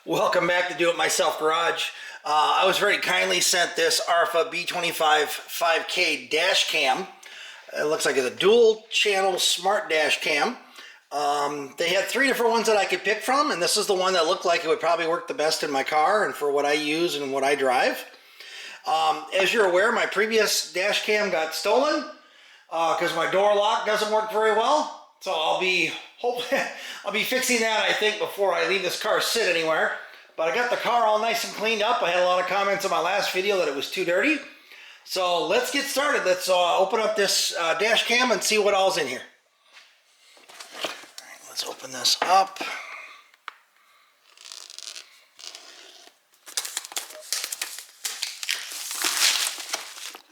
Welcome back to Do It Myself Garage. I was very kindly sent this Arpha B25 5K dash cam. It looks like it's a dual channel smart dash cam. They had three different ones that I could pick from, and this is the one that looked like it would probably work the best in my car and for what I use and what I drive. As you're aware, my previous dash cam got stolen because my door lock doesn't work very well. So I'll be fixing that, I think, before I leave this car sit anywhere. But I got the car all nice and cleaned up. I had a lot of comments on my last video that it was too dirty. So let's get started. Let's open up this dash cam and see what all's in here. All right, let's open this up.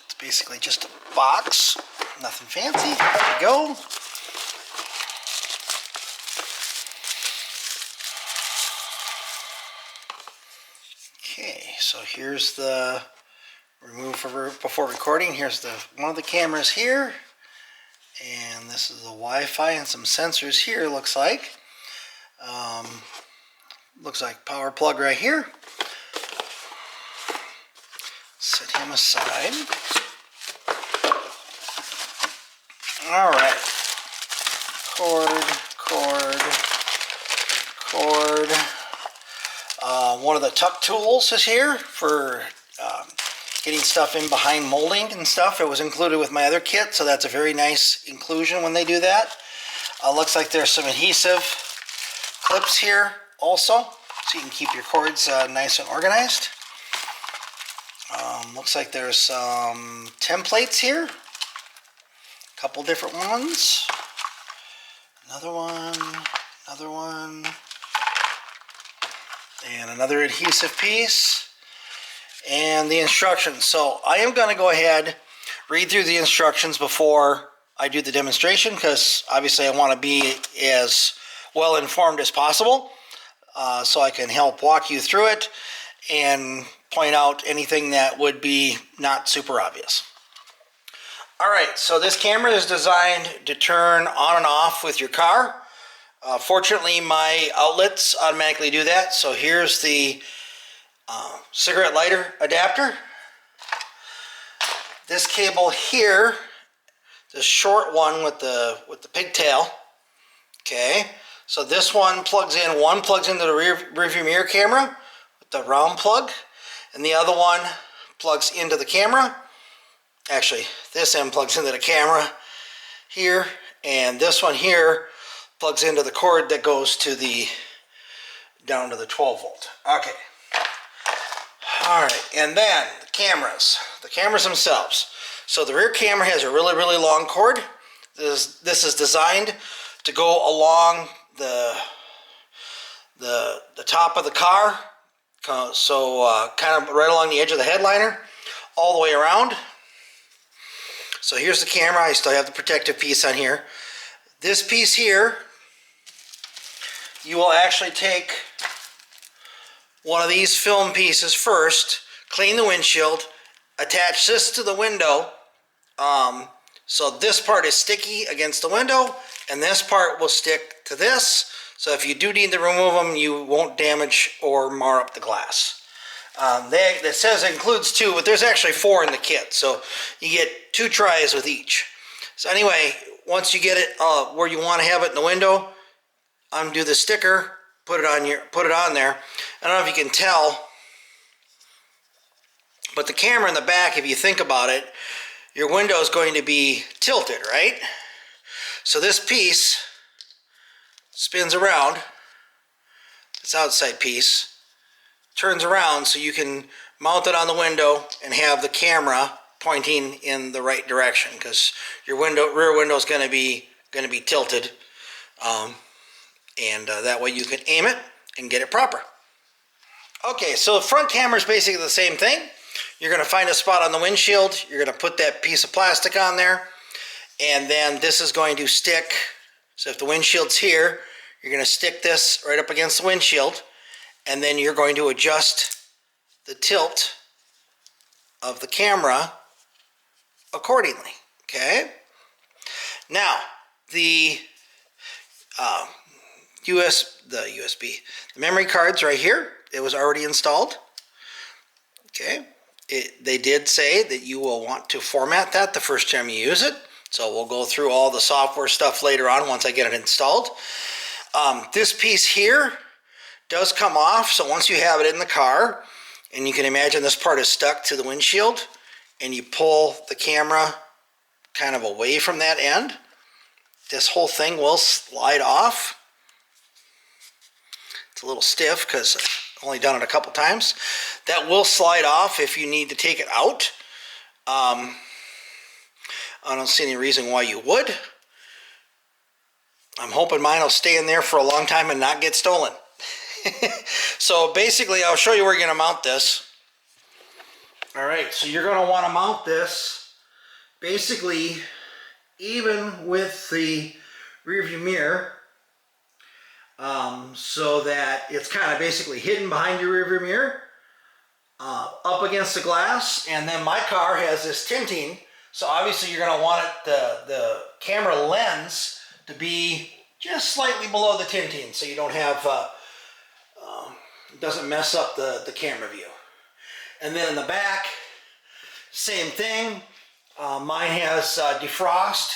It's basically just a box. Nothing fancy. There we go. Okay, so here's the remove before recording. Here's one of the cameras here, and this is the Wi-Fi and some sensors here. Looks like power plug right here. Set him aside. All right, cord. One of the tuck tools is here for getting stuff in behind molding and stuff. It was included with my other kit, so that's a very nice inclusion when they do that. Looks like there's some adhesive clips here also, so you can keep your cords nice and organized. Looks like there's some templates here. A couple different ones. Another one. And another adhesive piece, and the instructions. So I am going to go ahead, read through the instructions before I do the demonstration, because obviously I want to be as well informed as possible, so I can help walk you through it and point out anything that would be not super obvious. Alright, so this camera is designed to turn on and off with your car. Fortunately, my outlets automatically do that. So here's the cigarette lighter adapter. This cable here, the short one with the pigtail. Okay, so this one plugs in. One plugs into the rearview mirror camera with the round plug, and the other one plugs into the camera. Actually, this end plugs into the camera here, and this one here plugs into the cord that goes to down to the 12 volt. Okay. All right, and then the cameras themselves. So the rear camera has a really, really long cord. This is designed to go along the top of the car, so kind of right along the edge of the headliner, all the way around. So here's the camera. I still have the protective piece on here. This piece here, you will actually take one of these film pieces first, clean the windshield, attach this to the window, so this part is sticky against the window, and this part will stick to this, so if you do need to remove them, you won't damage or mar up the glass. That says it includes two, but there's actually four in the kit, so you get 2 tries with each. So anyway, once you get it where you want to have it in the window, undo the sticker, put it on there. I don't know if you can tell, but the camera in the back, if you think about it, your window is going to be tilted, right? So this piece spins around, this outside piece turns around so you can mount it on the window and have the camera pointing in the right direction, because your rear window is going to be tilted, and that way you can aim it and get it proper. Okay, so the front camera is basically the same thing. You're going to find a spot on the windshield. You're going to put that piece of plastic on there, and then this is going to stick. So if the windshield's here, you're going to stick this right up against the windshield, and then you're going to adjust the tilt of the camera accordingly. Okay? Now, the the memory card's right here. it was already installed. Okay, they did say that you will want to format that the first time you use it. So we'll go through all the software stuff later on once I get it installed. This piece here does come off, so once you have it in the car, and you can imagine this part is stuck to the windshield, and you pull the camera kind of away from that end, this whole thing will slide off. It's a little stiff because I've only done it a couple times. That will slide off if you need to take it out. I don't see any reason why you would. I'm hoping mine will stay in there for a long time and not get stolen. So basically, I'll show you where you're going to mount this. All right, so you're going to want to mount this basically even with the rear view mirror, so that it's kind of basically hidden behind your rear view mirror, up against the glass. And then my car has this tinting, so obviously you're going to want the camera lens to be just slightly below the tinting, so you don't have it doesn't mess up the camera view. And then in the back, same thing. Mine has defrost,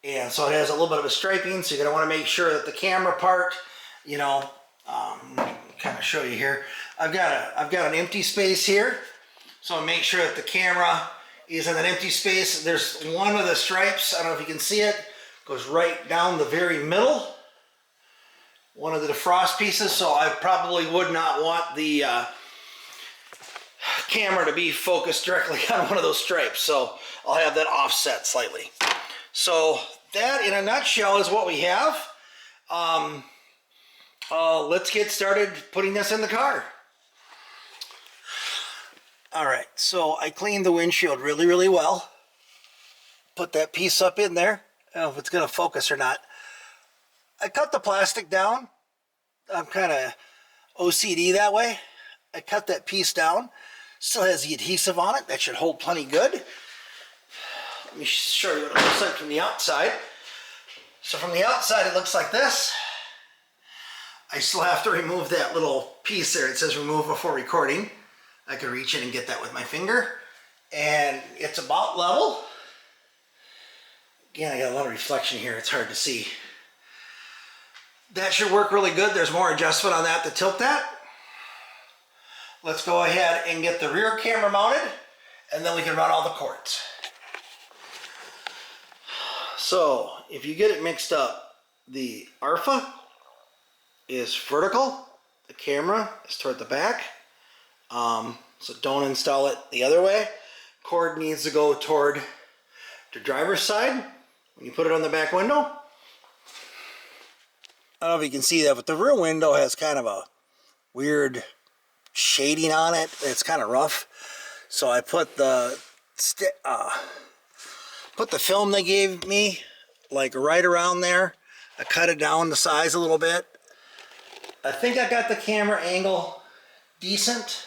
and so it has a little bit of a striping, so you're going to want to make sure that the camera part, you know, kind of show you here. I've got an empty space here, so make sure that the camera is in an empty space. There's one of the stripes, I don't know if you can see it, goes right down the very middle, one of the defrost pieces, so I probably would not want the camera to be focused directly on one of those stripes, so I'll have that offset slightly. So that in a nutshell is what we have. Let's get started putting this in the car. All right, so I cleaned the windshield really well. Put that piece up in there. I don't know if it's going to focus or not. I cut the plastic down. I'm kind of OCD that way. I cut that piece down. Still has the adhesive on it. That should hold plenty good. Let me show you what it looks like from the outside. So from the outside it looks like this. I still have to remove that little piece there. It says remove before recording. I could reach in and get that with my finger. And it's about level. Again, I got a lot of reflection here. It's hard to see. That should work really good. There's more adjustment on that to tilt that. Let's go ahead and get the rear camera mounted, and then we can run all the cords. So if you get it mixed up, the Arpha is vertical, the camera is toward the back, so don't install it the other way. Cord needs to go toward the driver's side when you put it on the back window. I don't know if you can see that, but the rear window has kind of a weird shading on it. It's kind of rough, so I put the film they gave me like right around there. I cut it down the size a little bit. I think I got the camera angle decent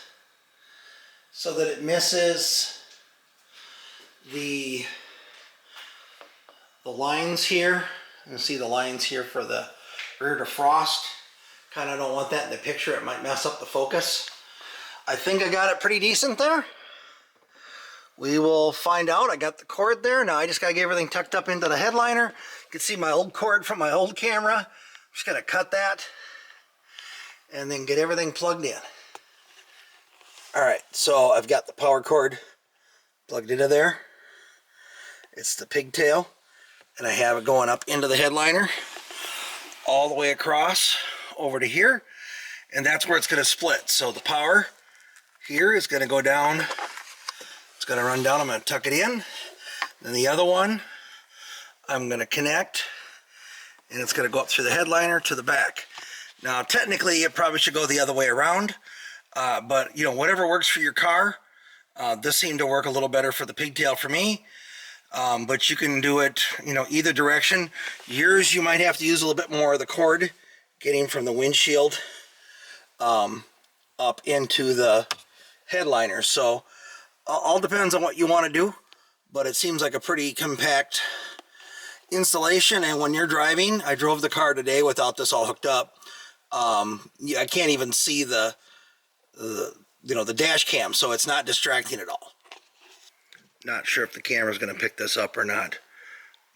so that it misses the lines here. You can see the lines here for the rear defrost. Kind of don't want that in the picture. It might mess up the focus. I think I got it pretty decent there. We will find out. I got the cord there. Now I just got to get everything tucked up into the headliner. You can see my old cord from my old camera. I'm just going to cut that and then get everything plugged in. Alright, so I've got the power cord plugged into there. It's the pigtail, and I have it going up into the headliner all the way across over to here, and that's where it's going to split. So the power here is going to go down. It's going to run down. I'm going to tuck it in. Then the other one I'm going to connect, and it's going to go up through the headliner to the back. Now technically it probably should go the other way around, but you know, whatever works for your car. This seemed to work a little better for the pigtail for me, but you can do it, you know, either direction. Yours, you might have to use a little bit more of the cord getting from the windshield up into the headliner. So all depends on what you want to do, but it seems like a pretty compact installation. And when you're driving, I drove the car today without this all hooked up. I can't even see the the dash cam, so it's not distracting at all. Not sure if the camera's going to pick this up or not,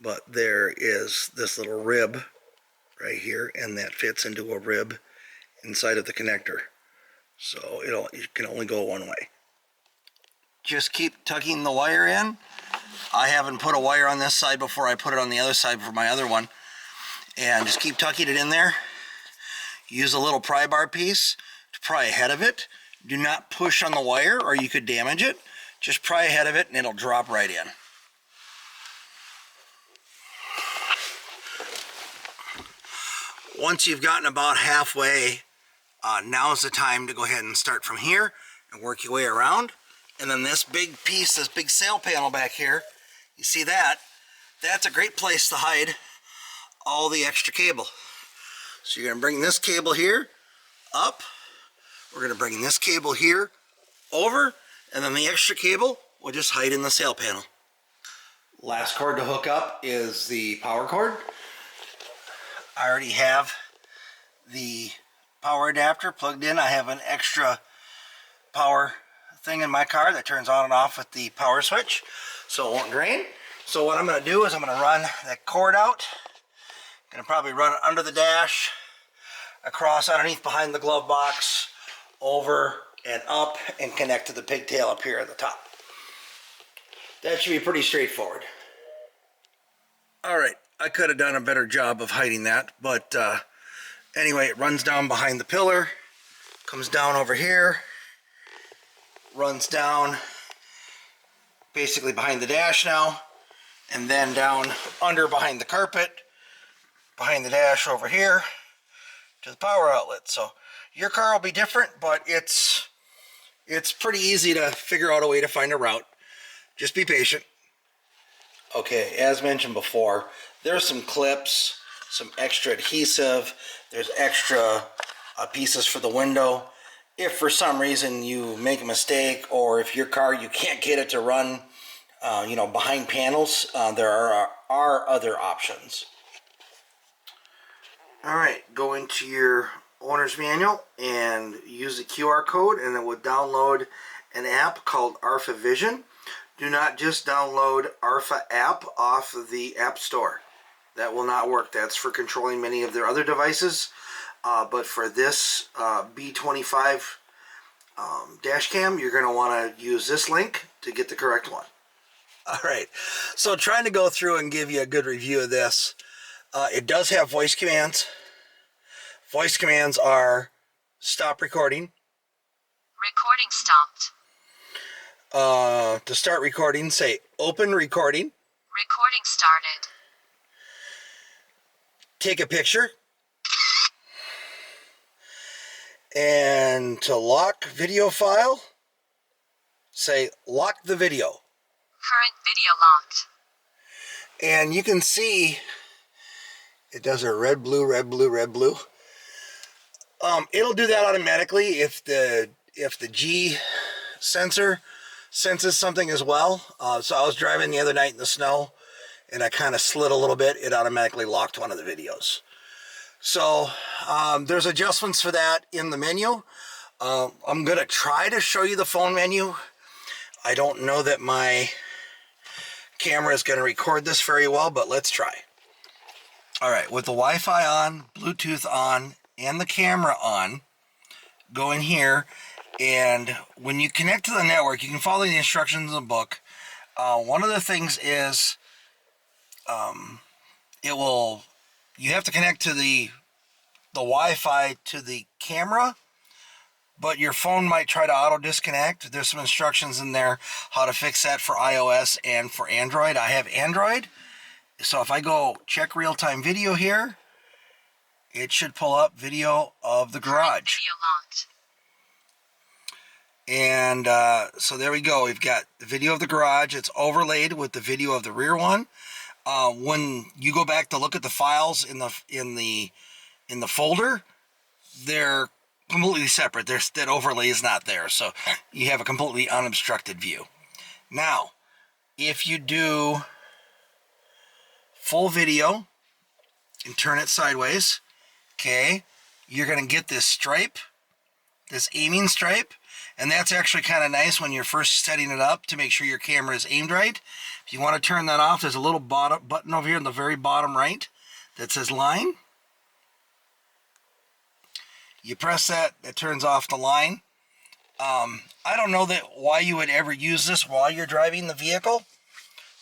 but there is this little rib right here, and that fits into a rib inside of the connector. So it can only go one way. Just keep tucking the wire in. I haven't put a wire on this side before I put it on the other side for my other one. And just keep tucking it in there. Use a little pry bar piece to pry ahead of it. Do not push on the wire or you could damage it. Just pry ahead of it and it'll drop right in. Once you've gotten about halfway, now's the time to go ahead and start from here and work your way around. And then this big piece, this big sail panel back here, you see that? That's a great place to hide all the extra cable. So you're going to bring this cable here up. We're going to bring this cable here over, and then the extra cable will just hide in the sail panel. Last cord to hook up is the power cord. I already have the power adapter plugged in. I have an extra power thing in my car that turns on and off with the power switch, so it won't drain. So what I'm going to do is I'm going to run that cord out. I'm going to probably run it under the dash, across underneath behind the glove box, over and up, and connect to the pigtail up here at the top. That should be pretty straightforward. Alright, I could have done a better job of hiding that, but anyway, it runs down behind the pillar, comes down over here, runs down basically behind the dash now, and then down under behind the carpet, behind the dash over here to the power outlet. So your car will be different, but it's pretty easy to figure out a way to find a route. Just be patient. Okay, as mentioned before, there's some clips, some extra adhesive, there's extra pieces for the window. If for some reason you make a mistake, or if your car, you can't get it to run behind panels, there are other options. Alright, go into your owner's manual and use the QR code, and it will download an app called Arpha Vision. Do not just download Arpha app off of the App Store. That will not work. That's for controlling many of their other devices. But for this B25 dash cam, you're going to want to use this link to get the correct one. Alright, so trying to go through and give you a good review of this. It does have voice commands. Voice commands are stop recording. Recording stopped. To start recording, say open recording. Recording started. Take a picture. And to lock video file, say lock the video. Current video locked. And you can see it does a red, blue, red, blue, red, blue. It'll do that automatically if the G sensor senses something as well. So I was driving the other night in the snow, and I kind of slid a little bit. It automatically locked one of the videos. So there's adjustments for that in the menu. I'm going to try to show you the phone menu. I don't know that my camera is going to record this very well, but let's try. Alright, with the Wi-Fi on, Bluetooth on, and the camera on, go in here, and when you connect to the network, you can follow the instructions in the book. One of the things is you have to connect to the Wi-Fi to the camera, but your phone might try to auto disconnect. There's some instructions in there how to fix that for iOS and for Android. I have Android, so if I go check real-time video here, it should pull up video of the garage. Video locked. And so there we go. We've got the video of the garage. It's overlaid with the video of the rear one. When you go back to look at the files in the folder, they're completely separate. That overlay is not there, so you have a completely unobstructed view. Now, if you do full video and turn it sideways, okay, you're going to get this stripe this aiming stripe, and that's actually kind of nice when you're first setting it up to make sure your camera is aimed right. If you want to turn that off, there's a little button over here in the very bottom right that says line. You press that, it turns off the line. I don't know why you would ever use this while you're driving the vehicle.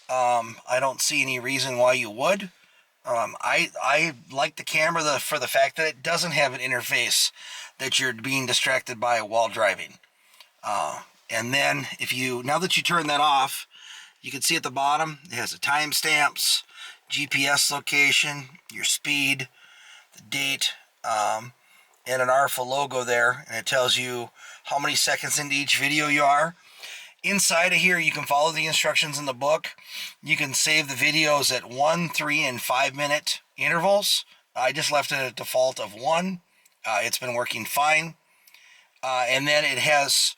I don't see any reason why you would. I like the camera for the fact that it doesn't have an interface that you're being distracted by while driving. And then now that you turn that off, you can see at the bottom, it has the timestamps, GPS location, your speed, the date, and an Arpha logo there, and it tells you how many seconds into each video you are. Inside of here, you can follow the instructions in the book. You can save the videos at 1, 3, and 5 minute intervals. I just left it at a default of 1. It's been working fine. And then it has,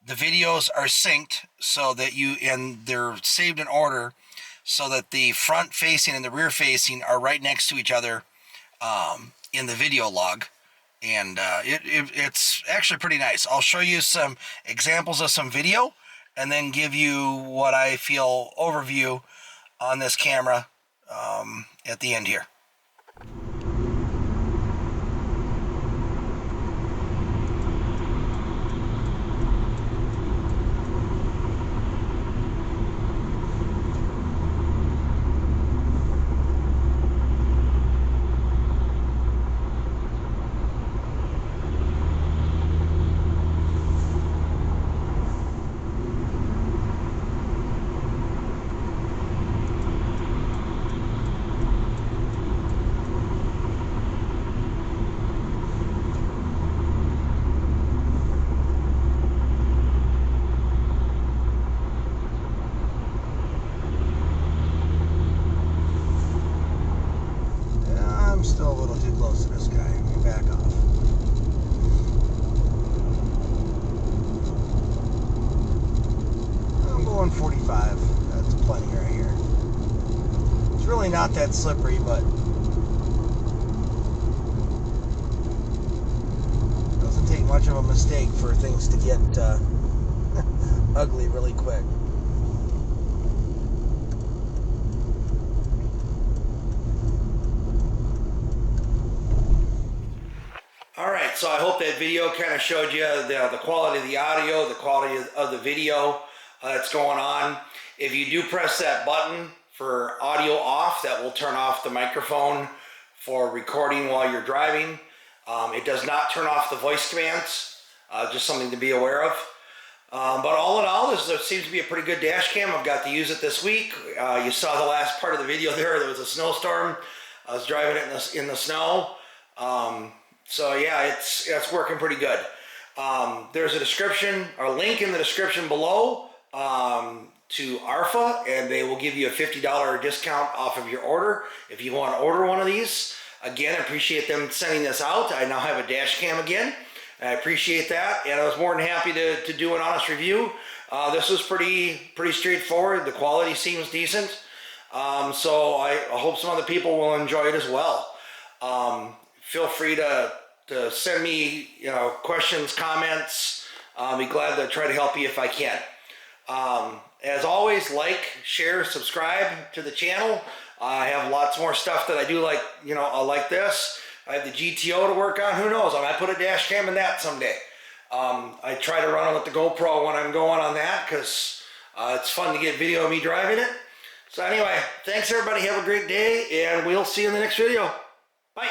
the videos are synced so that and they're saved in order so that the front facing and the rear facing are right next to each other in the video log. And it's actually pretty nice. I'll show you some examples of some video and then give you what I feel overview on this camera at the end here. I'm still a little too close to this guy. Let me back off. I'm going 45. That's plenty right here. It's really not that slippery, but it doesn't take much of a mistake for things to get ugly really quick. Alright, so I hope that video kind of showed you the quality of the audio, the quality of the video that's going on. If you do press that button for audio off, that will turn off the microphone for recording while you're driving. It does not turn off the voice commands, just something to be aware of. But all in all, this seems to be a pretty good dash cam. I've got to use it this week. You saw the last part of the video there was a snowstorm. I was driving it in the snow. So yeah, it's working pretty good. There's a link in the description below to Arpha, and they will give you a $50 discount off of your order if you want to order one of these. Again, I appreciate them sending this out. I now have a dash cam again. I appreciate that, and I was more than happy to do an honest review. This was pretty straightforward. The quality seems decent, so I hope some other people will enjoy it as well. Feel free to send me questions, comments. I'll be glad to try to help you if I can. As always, like, share, subscribe to the channel. I have lots more stuff that I do like this. I have the GTO to work on. Who knows? I might put a dash cam in that someday. I try to run it with the GoPro when I'm going on that because it's fun to get video of me driving it. So anyway, thanks everybody. Have a great day, and we'll see you in the next video. Bye.